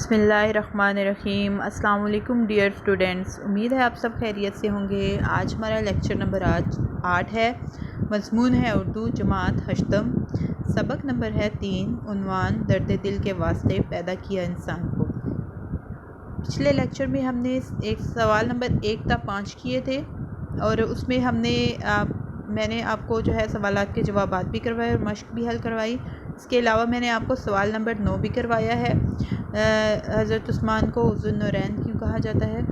बिस्मिल्लाहिर्रहमानिर्रहीम। अस्सलाम वालेकुम डियर स्टूडेंट्स, उम्मीद है आप सब खैरियत से होंगे। आज हमारा लेक्चर नंबर 8 है। मज़मून है उर्दू जमात हश्तम। सबक नंबर है 3। उन्वान दर्द दिल के वास्ते पैदा किया इंसान को। पिछले लेक्चर में हमने एक सवाल नंबर 1 था 5 किए थे और उसमें मैंने आपको जो है सवालात के जवाबात भी करवाए और मश्क भी हल करवाई। इसके अलावा मैंने आपको सवाल नंबर 9 भी करवाया है। हज़रत उस्मान को ज़ुन्नूरैन क्यों कहा जाता है।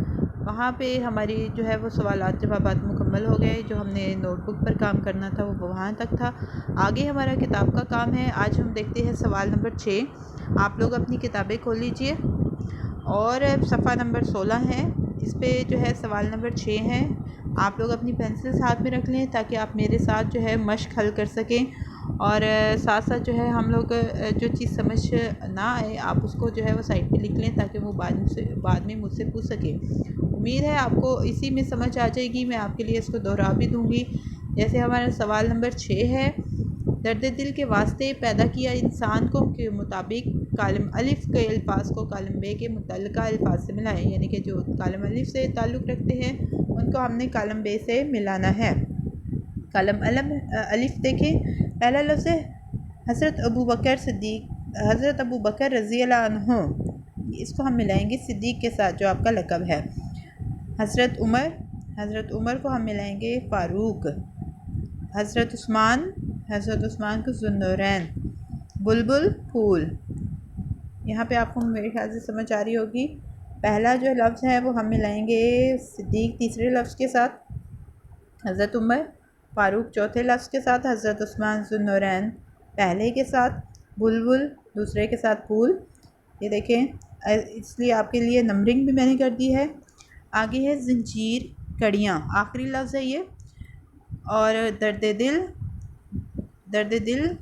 वहाँ पे हमारी जो है वो सवालात जवाबात मुकम्मल हो गए। जो हमने नोटबुक पर काम करना था वो वहाँ तक था। आगे हमारा किताब का काम है। आज हम देखते हैं सवाल नंबर 6। आप लोग अपनी किताबें खोल लीजिए और सफ़ा नंबर 16 है। इस पर जो है सवाल नंबर 6 है। आप लोग अपनी पेंसिल साथ में रख लें ताकि आप मेरे साथ जो है मश्क हल कर सकें और साथ साथ जो है हम लोग जो चीज़ समझ ना आए आप उसको जो है वो साइड पे लिख लें ताकि वो बाद में मुझसे पूछ सकें। उम्मीद है आपको इसी में समझ आ जाएगी। मैं आपके लिए इसको दोहरा भी दूँगी। जैसे हमारा सवाल नंबर 6 है, दर्द दिल के वास्ते पैदा किया इंसान को के मुताबिक कालम अलिफ के अल्फाज को कालम बे के मुतल्लिका अल्फाज से मिलाएं। यानी कि जो कालम अलिफ से ताल्लुक़ रखते हैं उनको हमने कालम बे से मिलाना है। कालम अलिफ देखें, पहला लफ्ज़ है हज़रत अबू बकर सिद्दीक़, हज़रत अबू बकर रज़ी अल्लाह अन्हु। इसको हम मिलाएंगे सिद्दीक़ के साथ जो आपका लक़ब है। हज़रत उमर को हम मिलाएंगे फ़ारूक। हज़रत उस्मान को ज़ुन्नूरैन। बुलबुल फूल। यहाँ पे आपको मेरे ख्याल से समझ आ रही होगी। पहला जो लफ्ज़ है वो हम मिलाएंगे सिद्दीक़ तीसरे लफ्ज़ के साथ, हज़रत उमर फ़ारूक चौथे लफ्ज़ के साथ, हज़रत उस्मान ज़ुन्नूरैन पहले के साथ, बुलबुल दूसरे के साथ फूल। ये देखें, इसलिए आपके लिए नंबरिंग भी मैंने कर दी है। आगे है ज़ंजीर कड़ियाँ, आखिरी लफ्ज़ है ये। और दर्द दिल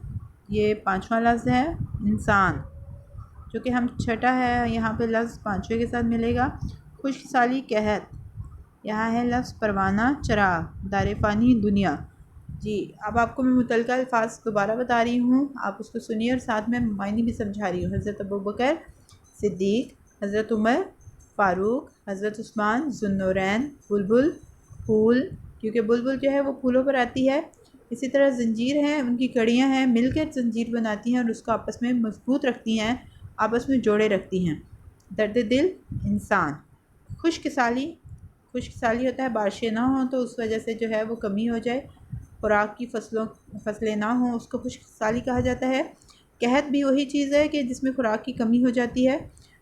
ये 5वां लफ्ज़ है। इंसान जो कि हम छठा है, यहाँ पे लफ्ज़ 5वें के साथ मिलेगा। खुशसाली कहत, यहाँ है लफ्ज़ परवाना चराग, दारेफ़ानी दुनिया। जी, अब आपको मैं मुतल्लिका अल्फाज दोबारा बता रही हूँ, आप उसको सुनिए और साथ में मायने भी समझा रही हूँ। हज़रत अबू बकर सिद्दीक़, हज़रत उमर फ़ारूक, हज़रत उस्मान ज़ुन्नूरैन, बुलबुल फूल, क्योंकि बुलबुल जो है वो फूलों पर आती है। इसी तरह ज़ंजीर हैं, उनकी कड़ियाँ हैं, मिलकर ज़ंजीर बनाती हैं और उसको आपस में मजबूत रखती हैं, आपस में जोड़े रखती हैं। दर्द दिल इंसान। खुशकसाली होता है बारिशें ना हो तो उस वजह से जो है वो कमी हो जाए, खुराक की फसलें ना हों, उसको खुशकसाली कहा जाता है। कहत भी वही चीज़ है कि जिसमें खुराक की कमी हो जाती है।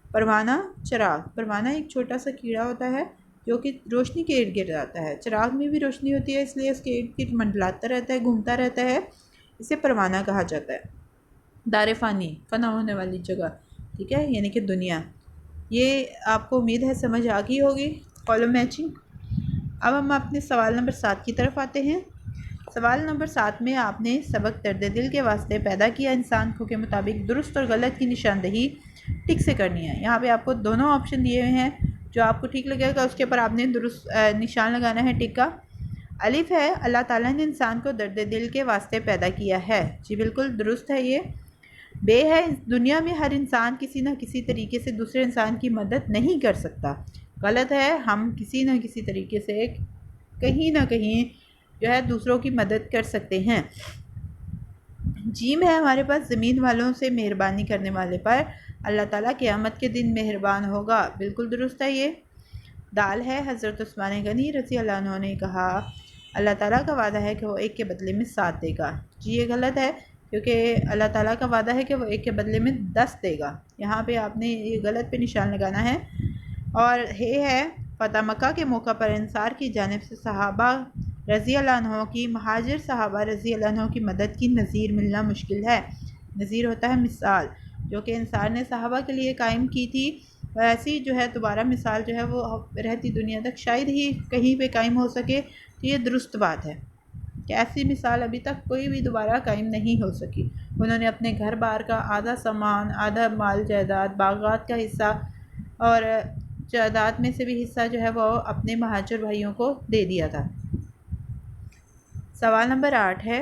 परवाना चराग, परवाना एक छोटा सा कीड़ा होता है जो कि रोशनी के इर्द गिर्द आता है। चिराग में भी रोशनी होती है इसलिए इसके इर्द गिर्द मंडलाता रहता है, घूमता रहता है, इसे परवाना कहा जाता है। दारेफ़ानी फ़ना होने वाली जगह, ठीक है, यानी कि दुनिया। ये आपको उम्मीद है समझ आ गई होगी। Column matching. अब हम अपने सवाल नंबर 7 की तरफ आते हैं। सवाल नंबर 7 में आपने सबक दर्द दिल के वास्ते पैदा किया इंसान को के मुताबिक दुरुस्त और गलत की निशानदही टिक से करनी है। यहाँ पे आपको दोनों ऑप्शन दिए हुए हैं, जो आपको ठीक लगेगा उसके ऊपर आपने दुरुस्त निशान लगाना है टिक का। अलिफ है, अल्लाह ताला ने इंसान को दर्द दिल के वास्ते पैदा किया है। जी बिल्कुल दुरुस्त है ये। बे है, दुनिया में हर इंसान किसी न किसी तरीके से दूसरे इंसान की मदद नहीं कर सकता। गलत है, हम किसी न किसी तरीके से कहीं ना कहीं जो है दूसरों की मदद कर सकते हैं। जीम है, हमारे पास ज़मीन वालों से मेहरबानी करने वाले पर अल्लाह ताला क़यामत के दिन मेहरबान होगा। बिल्कुल दुरुस्त है ये। दाल है, हज़रत उस्मान गनी रज़ी अल्लाह अन्हु ने कहा अल्लाह ताला का वादा है कि वो एक के बदले में 7 देगा। जी ये गलत है, क्योंकि अल्लाह ताला का वादा है कि वो एक के बदले में 10 देगा। यहाँ पे आपने ये गलत पे निशान लगाना है। और है फ़तह मक्का के मौका पर अंसार की जानिब से सहाबा रज़ी अल्लाह अन्हु की महाजिर सहाबा रज़ी अल्लाह अन्हु की मदद की नज़ीर मिलना मुश्किल है। नज़ीर होता है मिसाल, जो कि अंसार ने सहाबा के लिए कायम की थी, वैसी जो है दोबारा मिसाल जो है वो रहती दुनिया तक शायद ही कहीं पे कायम हो सके। तो ये दुरुस्त बात है कि ऐसी मिसाल अभी तक कोई भी दोबारा कायम नहीं हो सकी। उन्होंने अपने घर बार का आधा सामान, आधा माल जायदाद, बागात का हिस्सा और जायदाद में से भी हिस्सा जो है वो अपने महाजिर भाइयों को दे दिया था। सवाल नंबर 8 है,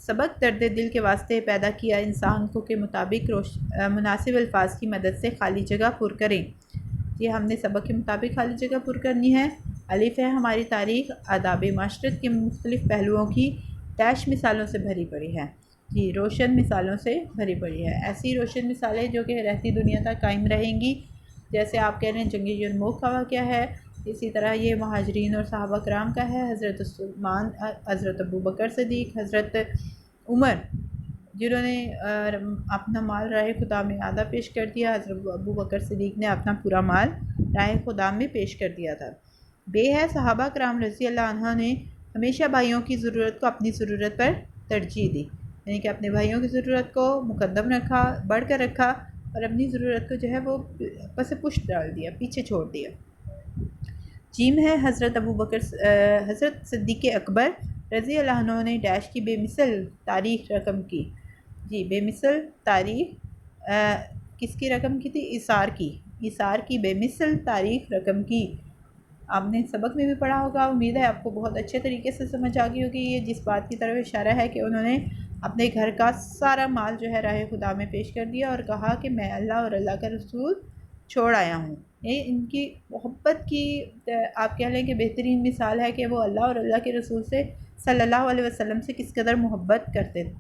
सबक दर्द दिल के वास्ते पैदा किया इंसान को के मुताबिक मुनासिब अल्फाज की मदद से खाली जगह पुर करें। ये हमने सबक के मुताबिक खाली जगह पुर करनी है। अलिफ है हमारी तारीख़ आदाब माशरत के मुख्तलिफ़ पहलुओं की डैश मिसालों से भरी पड़ी है। जी, रोशन मिसालों से भरी पड़ी है। ऐसी रोशन मिसालें जो कि रहती दुनिया तक कायम रहेंगी। जैसे आप कह रहे हैं जंगी यरमूक का वाक़या है, इसी तरह ये मुहाजिरीन और सहाबा कराम का है। हज़रत उस्मान, हज़रत अबू बकर सिद्दीक़, हज़रत उमर जिन्होंने अपना माल राह खुदा में आधा पेश कर दिया। हज़रत अबू बकर सिद्दीक़ ने अपना पूरा माल राह खुदा में पेश कर दिया था। बे है सहाबा कराम रज़ी अल्लाह अन्हा ने हमेशा भाइयों की ज़रूरत को अपनी ज़रूरत पर तरजीह दी, यानी कि अपने भाइयों की ज़रूरत को मुकद्दम रखा, बढ़ कर रखा, और अपनी ज़रूरत को जो है वो पस पुष्ट डाल दिया, पीछे छोड़ दिया। जीम है हज़रत अबू बकर हज़रत सिद्दीक़ अकबर रज़ी अल्लाह अन्हु ने डैश की बेमिसल तारीख़ रकम की। जी, बेमिसल तारीख़ किसकी रकम की थी? इसार की बेमिसल तारीख़ रकम की। आपने सबक में भी पढ़ा होगा, उम्मीद है आपको बहुत अच्छे तरीके से समझ आ गई होगी। ये जिस बात की तरफ इशारा है कि उन्होंने अपने घर का सारा माल जो है राह खुदा में पेश कर दिया और कहा कि मैं अल्लाह और अल्लाह का रसूल छोड़ आया हूँ। ये इनकी मोहब्बत की आप कह लें कि बेहतरीन मिसाल है कि वो अल्लाह और अल्लाह के रसूल से सल्लल्लाहु अलैहि वसल्लम से किस कदर मोहब्बत करते थे।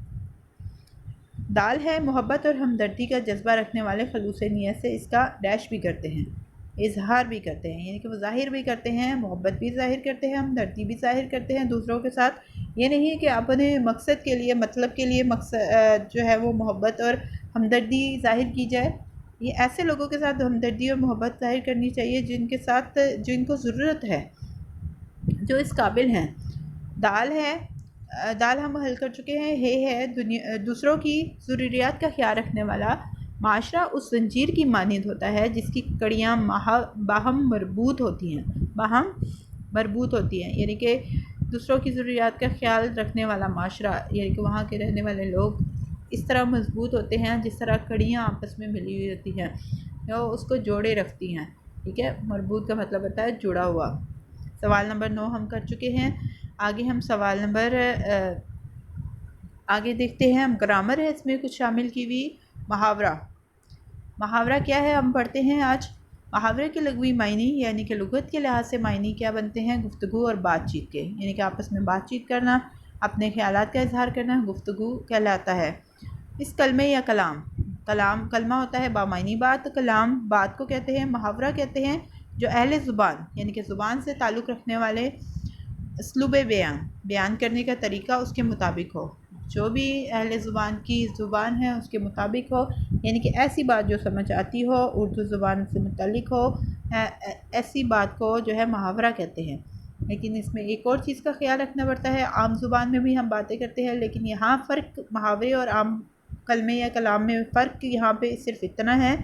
दाल है मोहब्बत और हमदर्दी का जज्बा रखने वाले खलूस नीयत से इसका डैश भी करते हैं, इजहार भी करते हैं, यानी कि वो ज़ाहिर भी करते हैं, मोहब्बत भी ज़ाहिर करते हैं, हमदर्दी भी ज़ाहिर करते हैं दूसरों के साथ। ये नहीं है कि अपने मकसद के लिए, मतलब के लिए मकसद जो है वो मोहब्बत और हमदर्दी ज़ाहिर की जाए। ये ऐसे लोगों के साथ हमदर्दी और मोहब्बत ज़ाहिर करनी चाहिए जिनके साथ जिनको ज़रूरत है, जो इस काबिल हैं। दाल है, दाल हम हल कर चुके हैं। हे है दुनिया दूसरों की ज़रूरियात का ख्याल रखने वाला माशरा उस जंजीर की मानिंद होता है जिसकी कड़ियाँ बाहम मरबूत होती हैं, यानी कि दूसरों की ज़रूरियात का ख्याल रखने वाला माशरा, यानी कि वहाँ के रहने वाले लोग इस तरह मजबूत होते हैं जिस तरह कड़ियाँ आपस में मिली हुई होती हैं, जो उसको जोड़े रखती हैं। ठीक है, मरबूत का मतलब होता है जुड़ा हुआ। सवाल नंबर 9 हम कर चुके हैं। आगे हम सवाल नंबर आगे देखते हैं। हम ग्रामर है इसमें कुछ शामिल की हुई। मुहावरा क्या है हम पढ़ते हैं आज। मुहावरे के लघवी मायने यानी कि लुगत के लिहाज से मायने क्या बनते हैं? गुफ्तगू और बातचीत के, यानी कि आपस में बातचीत करना, अपने ख्यालात का इजहार करना गुफ्तगू कहलाता है। इस कलमे या कलमा होता है बामायनी बात, कलाम बात को कहते हैं। मुहावरा कहते हैं जो अहले ज़ुबान यानी कि ज़ुबान से ताल्लुक़ रखने वाले उसलूब बयान करने का तरीका उसके मुताबिक हो, जो भी अहले ज़ुबान की ज़ुबान है उसके मुताबिक हो, यानी कि ऐसी बात जो समझ आती हो, उर्दू ज़ुबान से मुतालिक हो, ऐसी बात को जो है मुहावरा कहते हैं। लेकिन इसमें एक और चीज़ का ख्याल रखना पड़ता है। आम ज़ुबान में भी हम बातें करते हैं, लेकिन यहाँ फ़र्क मुहावरे और आम कलमे या कलाम में फ़र्क यहाँ पे सिर्फ इतना है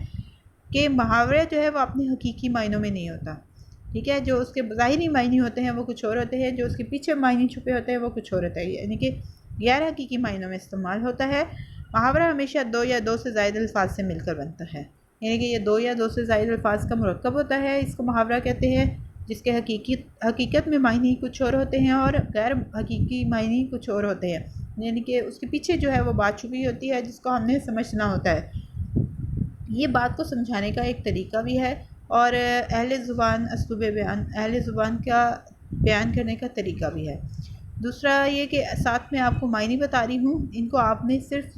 कि मुहावरे जो है वो अपने हकीकी मायनों में नहीं होता। ठीक है, जो उसके ज़ाहिरी मायने होते हैं वो कुछ और होते हैं, जो उसके पीछे मायने छुपे होते हैं वो कुछ और होता है, यानी कि गैर हकीकी मायनों में इस्तेमाल होता है। मुहावरा हमेशा दो या दो से ज़ायद अल्फाज से मिलकर बनता है, यानी कि ये दो या दो से ज़ायद अल्फाज का मुरक्कब होता है, इसको मुहावरा कहते हैं, जिसके हकीकत में मायने कुछ और होते हैं और गैर हकीकी मायने कुछ और होते हैं, यानी कि उसके पीछे जो है वो बात छुपी होती है जिसको हमने समझना होता है। ये बात को समझाने का एक तरीका भी है और अहले ज़ुबान असलूब बयान, अहले ज़ुबान का बयान करने का तरीका भी है। दूसरा ये कि साथ में आपको मायने बता रही हूँ, इनको आपने सिर्फ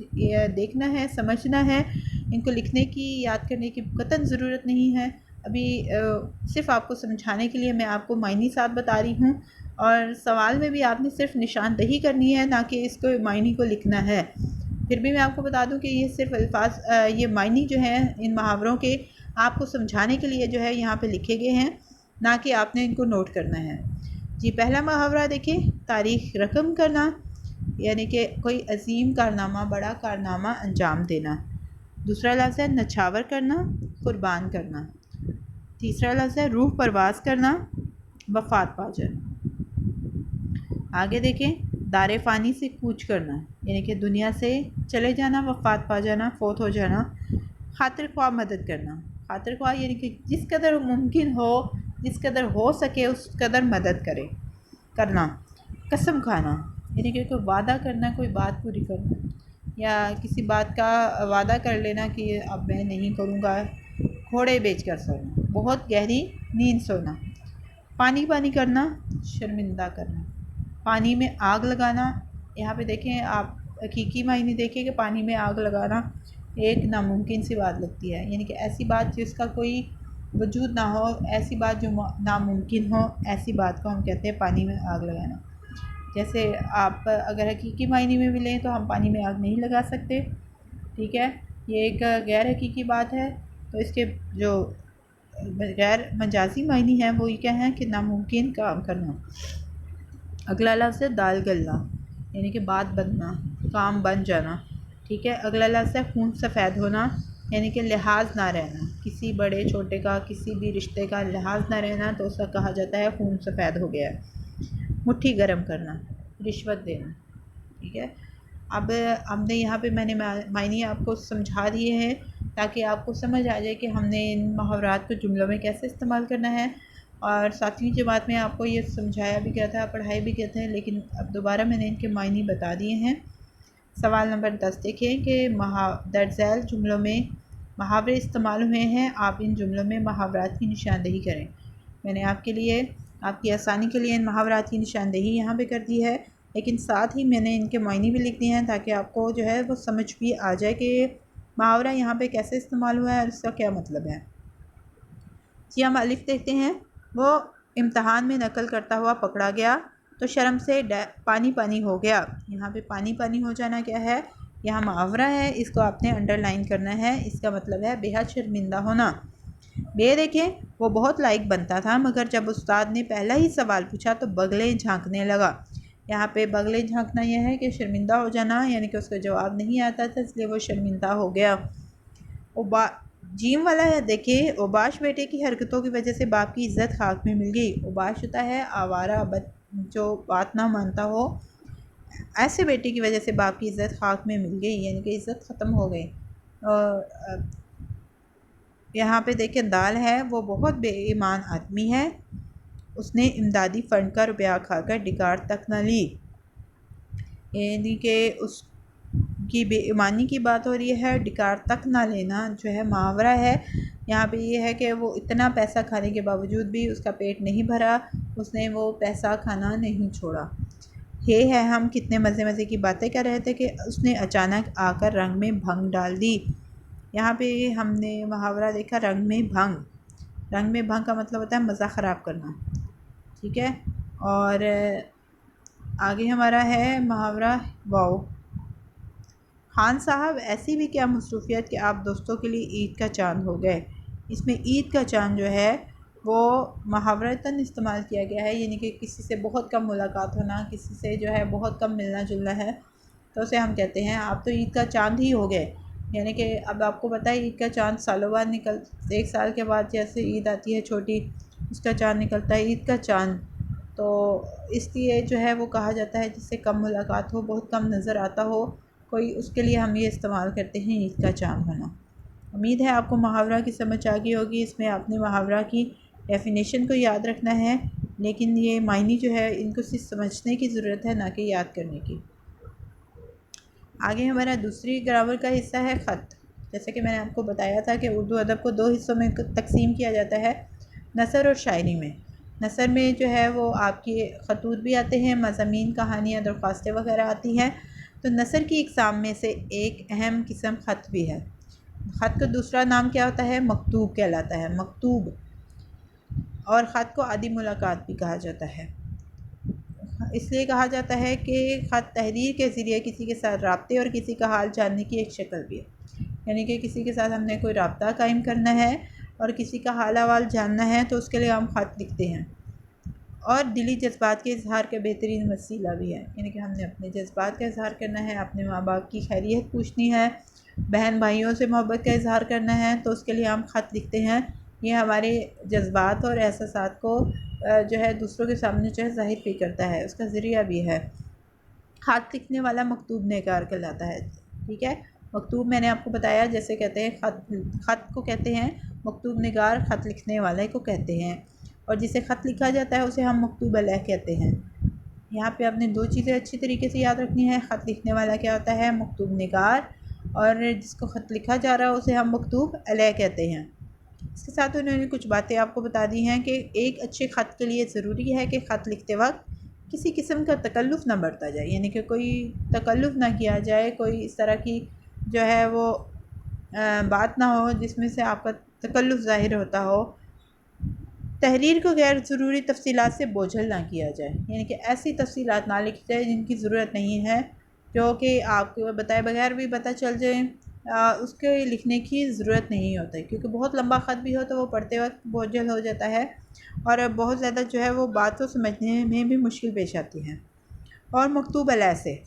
देखना है, समझना है, इनको लिखने की, याद करने की कतई ज़रूरत नहीं है। अभी सिर्फ आपको समझाने के लिए मैं आपको मायने साथ बता रही हूँ, और सवाल में भी आपने सिर्फ निशानदही करनी है, ना कि इसको मायने को लिखना है। फिर भी मैं आपको बता दूं कि ये सिर्फ अल्फाज, ये मायने जो हैं इन मुहावरों के आपको समझाने के लिए जो है यहाँ पे लिखे गए हैं, ना कि आपने इनको नोट करना है। जी, पहला मुहावरा देखिए, तारीख़ रकम करना, यानी कि कोई अजीम कारनामा, बड़ा कारनामा अंजाम देना। दूसरा लफ्ज़ है नछावर करना, कुर्बान करना। तीसरा लफ्ज़ है रूह परवास करना, वफ़ात पा जाना। आगे देखें, दारे फ़ानी से कूच करना, यानी कि दुनिया से चले जाना, वफ़ात पा जाना, फ़ौत हो जाना। खातिर ख्वाह मदद करना, खातिर ख्वाह यानी कि जिस कदर मुमकिन हो, जिस कदर हो सके उस कदर मदद करना। कसम खाना, यानी कि कोई वादा करना, कोई बात पूरी करना, या किसी बात का वादा कर लेना कि अब मैं नहीं करूँगा। घोड़े बेच कर सोना, बहुत गहरी नींद सोना। पानी पानी करना, शर्मिंदा करना। पानी में आग लगाना, यहाँ पे देखें आप हकीकी मायने देखिए कि पानी में आग लगाना एक नामुमकिन सी बात लगती है, यानी कि ऐसी बात जिसका कोई वजूद ना हो, ऐसी बात जो नामुमकिन हो, ऐसी बात को हम कहते हैं पानी में आग लगाना। जैसे आप अगर हकीकी मायने में भी लें तो हम पानी में आग नहीं लगा सकते, ठीक है, ये एक गैर हकीकी बात है। तो इसके जो गैर मजाजी मायने हैं वो ये क्या है कि नामुमकिन काम करना। अगला लफ्ज़ है दाल गलना, यानी कि बात बनना, काम बन जाना, ठीक है। अगला लफ्ज़ है खून सफ़ेद होना, यानी कि लिहाज ना रहना, किसी बड़े छोटे का, किसी भी रिश्ते का लिहाज ना रहना, तो उसका कहा जाता है खून सफ़ेद हो गया है। मुट्ठी गर्म करना, रिश्वत देना, ठीक है। अब हमने यहाँ पे मैंने मायने आपको समझा दिए हैं ताकि आपको समझ आ जाए कि हमने इन मुहावरात को जुमलों में कैसे इस्तेमाल करना है। और 7वीं जमात में आपको ये समझाया भी गया था, पढ़ाई भी किया था, लेकिन अब दोबारा मैंने इनके मायने बता दिए हैं। सवाल नंबर 10 देखें कि दर्ज झैल जुमलों में मुहावरे इस्तेमाल हुए हैं, आप इन जुमलों में मुहावरात की निशानदेही करें। मैंने आपके लिए, आपकी आसानी के लिए इन मुहावरात की निशानदेही यहाँ पे कर दी है, लेकिन साथ ही मैंने इनके मायने भी लिख दिए हैं ताकि आपको जो है वो समझ भी आ जाए कि मुहावरा यहाँ पे कैसे इस्तेमाल हुआ है और इसका क्या मतलब है। जी हम अलिफ देखते हैं, वो इम्तहान में नकल करता हुआ पकड़ा गया तो शर्म से पानी पानी हो गया। यहाँ पे पानी पानी हो जाना क्या है, यहाँ मुहावरा है, इसको आपने अंडरलाइन करना है। इसका मतलब है बेहद शर्मिंदा होना। बे देखें, वो बहुत लायक बनता था मगर जब उस्ताद ने पहला ही सवाल पूछा तो बगलें झांकने लगा। यहाँ पे बगलें झांकना यह है कि शर्मिंदा हो जाना, यानी कि उसका जवाब नहीं आता था इसलिए वो शर्मिंदा हो गया। जीम वाला है, देखिए ओबाश बेटे की हरकतों की वजह से बाप की इज़्ज़त खाक में मिल गई। ओबाश होता है आवारा, जो बात ना मानता हो, ऐसे बेटे की वजह से बाप की इज़्ज़त खाक में मिल गई, यानी कि इज़्ज़त ख़त्म हो गई। और यहाँ पे देखें दाल है, वो बहुत बेईमान आदमी है, उसने इमदादी फ़ंड का रुपया खाकर डिकार तक न ली, यानी कि उसकी बेईमानी की बात हो रही है। डिकार तक ना लेना जो है मुहावरा है, यहाँ पे ये है कि वो इतना पैसा खाने के बावजूद भी उसका पेट नहीं भरा, उसने वो पैसा खाना नहीं छोड़ा। हे है हम कितने मज़े मज़े की बातें कर रहे थे कि उसने अचानक आकर रंग में भंग डाल दी। यहाँ पे हमने मुहावरा देखा रंग में भंग। रंग में भंग का मतलब होता है मज़ा ख़राब करना, ठीक है। और आगे हमारा है मुहावरा वाओ। खान साहब ऐसी भी क्या मसरूफ़ियत कि आप दोस्तों के लिए ईद का चांद हो गए। इसमें ईद का चांद जो है वो मुहावरतन इस्तेमाल किया गया है, यानी कि किसी से बहुत कम मुलाकात होना, किसी से जो है बहुत कम मिलना जुलना है, तो उसे हम कहते हैं आप तो ईद का चांद ही हो गए। यानी कि अब आपको पता है ईद का चांद सालों बाद एक साल के बाद जैसे ईद आती है छोटी, उसका चांद निकलता है ईद का चांद। तो इसलिए जो है वो कहा जाता है जिससे कम मुलाकात हो, बहुत कम नज़र आता हो कोई, उसके लिए हम ये इस्तेमाल करते हैं ईद का चांद होना। उम्मीद है आपको मुहावरा की समझ आ गई होगी। इसमें आपने मुहावरा की डेफिनेशन को याद रखना है, लेकिन ये मायने जो है इनको सिर्फ समझने की ज़रूरत है, ना कि याद करने की। आगे हमारा दूसरी ग्रामर का हिस्सा है ख़त। जैसे कि मैंने आपको बताया था कि उर्दू अदब को 2 हिस्सों में तकसीम किया जाता है, नसर और शायरी में। नसर में जो है वो आपके ख़तूत भी आते हैं, मज़ामीन, कहानियाँ, दरख्वास्तें वगैरह आती हैं। तो नसर की इक़साम में से एक अहम किस्म ख़त भी है। ख़त का दूसरा नाम क्या होता है, मकतूब कहलाता है, मकतूब। और ख़त को आदि मुलाकात भी कहा जाता है। इसलिए कहा जाता है कि ख़त तहरीर के ज़रिए किसी के साथ राब्ते और किसी का हाल जानने की एक शक्ल भी है। यानी कि किसी के साथ हमने कोई राब्ता कायम करना है और किसी का हाल अहवाल जानना है तो उसके लिए हम ख़त लिखते हैं। और दिली जज्बात के इज़हार का बेहतरीन वसीला भी है, यानी कि हमने अपने जज्बात का इज़हार करना है, अपने माँ बाप की खैरियत पूछनी है, बहन भाइयों से मोहब्बत का इज़हार करना है, तो उसके लिए हम ख़त लिखते हैं। ये हमारे जज्बात और एहसासात को जो है दूसरों के सामने जो है ज़ाहिर भी करता है, उसका ज़रिया भी है। ख़त लिखने वाला मकतूब नेगार कहलाता है, ठीक है। मकतूब मैंने आपको बताया जैसे कहते हैं ख़त को कहते हैं मकतूब निगार, ख़त लिखने वाले को कहते हैं। और जिसे ख़त लिखा जाता है उसे हम मकतूब अलैह कहते हैं। यहाँ पे आपने दो चीज़ें अच्छी तरीके से याद रखनी है। ख़त लिखने वाला क्या होता है? मकतूब निगार, और जिसको ख़त लिखा जा रहा है उसे हम मकतूब अलैह कहते हैं। इसके साथ उन्होंने कुछ बातें आपको बता दी हैं कि एक अच्छे ख़त के लिए ज़रूरी है कि ख़त लिखते वक्त किसी किस्म का तकल्लुफ़ ना बरता जाए, यानी कि कोई तकल्लुफ़ ना किया जाए, कोई इस तरह की जो है वो बात ना हो जिसमें से आपका तकल्लुफ़ ज़ाहिर होता हो। तहरीर को गैर ज़रूरी तफसीलात से बोझल ना किया जाए, यानी कि ऐसी तफसीलात ना लिखी जाए जिनकी ज़रूरत नहीं है, जो कि आपको बताए बगैर भी पता चल जाए। उसके लिखने की ज़रूरत नहीं होती, क्योंकि बहुत लंबा ख़त भी हो तो वो पढ़ते वक्त बोझल हो जाता है और बहुत ज़्यादा जो है वो बात को समझने में भी मुश्किल पेश आती है। और मकतूब अलैह से,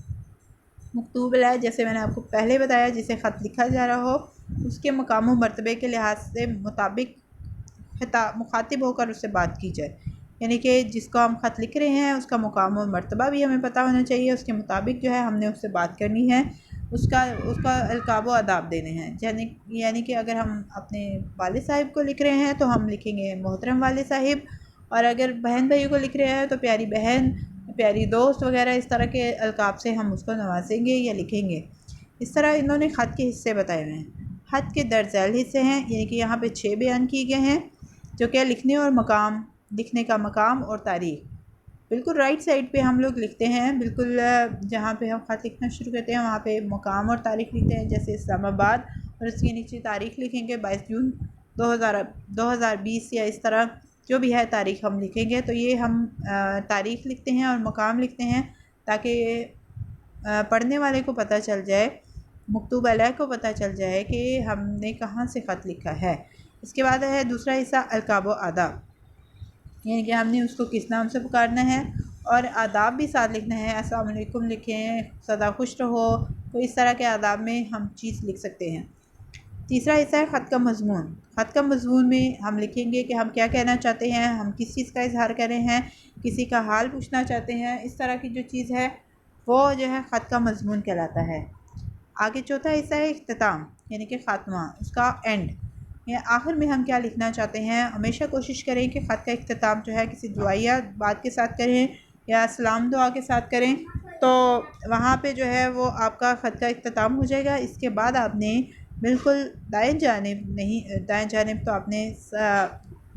मकतूब अलैह जैसे मैंने आपको पहले बताया, जिसे ख़त लिखा जा रहा हो उसके मकाम व मरतबे के लिहाज से मुताबिक मुखातिब होकर उससे बात की जाए, यानी कि जिसको हम ख़त लिख रहे हैं उसका मुकाम और मर्तबा भी हमें पता होना चाहिए, उसके मुताबिक जो है हमने उससे बात करनी है, उसका उसका अलकाब व आदाब देने हैं। यानी कि अगर हम अपने वालिद साहिब को लिख रहे हैं तो हम लिखेंगे मोहतरम वालिद साहिब, और अगर बहन भाइयों को लिख रहे हैं तो प्यारी बहन, प्यारी दोस्त वगैरह इस तरह के अलकाब से हम उसको नवाजेंगे या लिखेंगे। इस तरह इन्होंने ख़त के हिस्से बताए हुए हैं। ख़त के दर्ज झैल हिस्से हैं, यानी कि यहाँ पे 6 बयान किए गए हैं, जो क्या लिखने और मकाम, लिखने का मकाम और तारीख़। बिल्कुल राइट साइड पे हम लोग लिखते हैं, बिल्कुल जहाँ पे हम ख़त लिखना शुरू करते हैं वहाँ पे मकाम और तारीख़ लिखते हैं, जैसे इस्लामाबाद, और उसके नीचे तारीख़ लिखेंगे 22 जून 2020 या इस तरह जो भी है तारीख़ हम लिखेंगे। तो ये हम तारीख़ लिखते हैं और मकाम लिखते हैं ताकि पढ़ने वाले को पता चल जाए, मकतूब अलैह को पता चल जाए कि हमने कहाँ से ख़त लिखा है। इसके बाद है दूसरा हिस्सा अलकाब व आदाब, यानी कि हमने उसको किस नाम से पुकारना है और आदाब भी साथ लिखना है। अस्सलाम वालेकुम लिखें, सदा खुश रहो, तो इस तरह के आदाब में हम चीज़ लिख सकते हैं। तीसरा हिस्सा है ख़त का मज़मून। ख़त का मज़मून में हम लिखेंगे कि हम क्या कहना चाहते हैं, हम किस चीज़ का इजहार कर रहे हैं, किसी का हाल पूछना चाहते हैं, इस तरह की जो चीज़ है वो जो है ख़त का मज़मून कहलाता है। आगे चौथा हिस्सा है इख्तिताम, यानी कि ख़ात्मा, उसका एंड, या आखिर में हम क्या लिखना चाहते हैं। हमेशा कोशिश करें कि ख़त का इख्तिताम जो है किसी दुआया बात के साथ करें या सलाम दुआ के साथ करें, तो वहाँ पे जो है वो आपका ख़त का इख्तिताम हो जाएगा। इसके बाद आपने बिल्कुल दाएं जानिब नहीं, दाएं जानिब तो आपने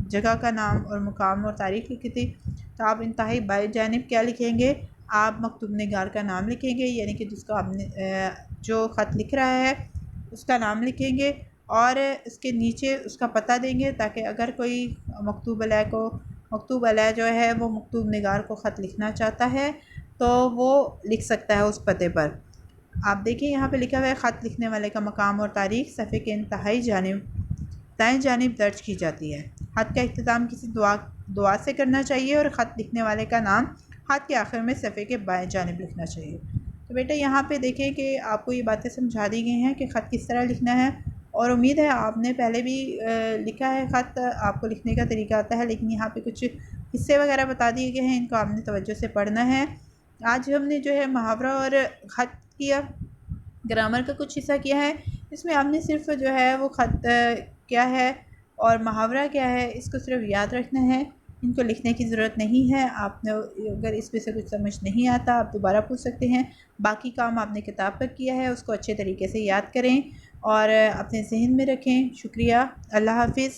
जगह का नाम और मुकाम और तारीख़ लिखी थी, तो आप इंतहाई बाएं जानिब क्या लिखेंगे, आप मकतूब निगार का नाम लिखेंगे, यानी कि जिसको आपने जो ख़त लिख रहा है उसका नाम लिखेंगे और इसके नीचे उसका पता देंगे, ताकि अगर कोई मकतूब अलैह जो है वो मकतूब निगार को ख़त लिखना चाहता है तो वो लिख सकता है उस पते पर। आप देखिए यहाँ पे लिखा हुआ है ख़त लिखने वाले का मकाम और तारीख़ सफ़े के इंतहाई दाएं जानिब दर्ज की जाती है। ख़त का इख्तिताम किसी दुआ से करना चाहिए और ख़त लिखने वाले का नाम ख़त के आखिर में सफ़े के बाएं जानिब लिखना चाहिए। तो बेटा यहाँ पे देखें कि आपको ये बातें समझा दी गई हैं कि ख़त किस तरह लिखना है, और उम्मीद है आपने पहले भी लिखा है ख़त, आपको लिखने का तरीका आता है, लेकिन यहाँ पे कुछ हिस्से वगैरह बता दिए गए हैं, इनको आपने तवज्जो से पढ़ना है। आज हमने जो है मुहावरा और ख़त किया, ग्रामर का कुछ हिस्सा किया है, इसमें आपने सिर्फ जो है वो ख़त क्या है और मुहावरा क्या है इसको सिर्फ याद रखना है, इनको लिखने की ज़रूरत नहीं है। आपने अगर इसमें से कुछ समझ नहीं आता आप दोबारा पूछ सकते हैं। बाकी काम आपने किताब पर किया है, उसको अच्छे तरीके से याद करें और अपने ज़हन में रखें। शुक्रिया, अल्लाह हाफ़िज़।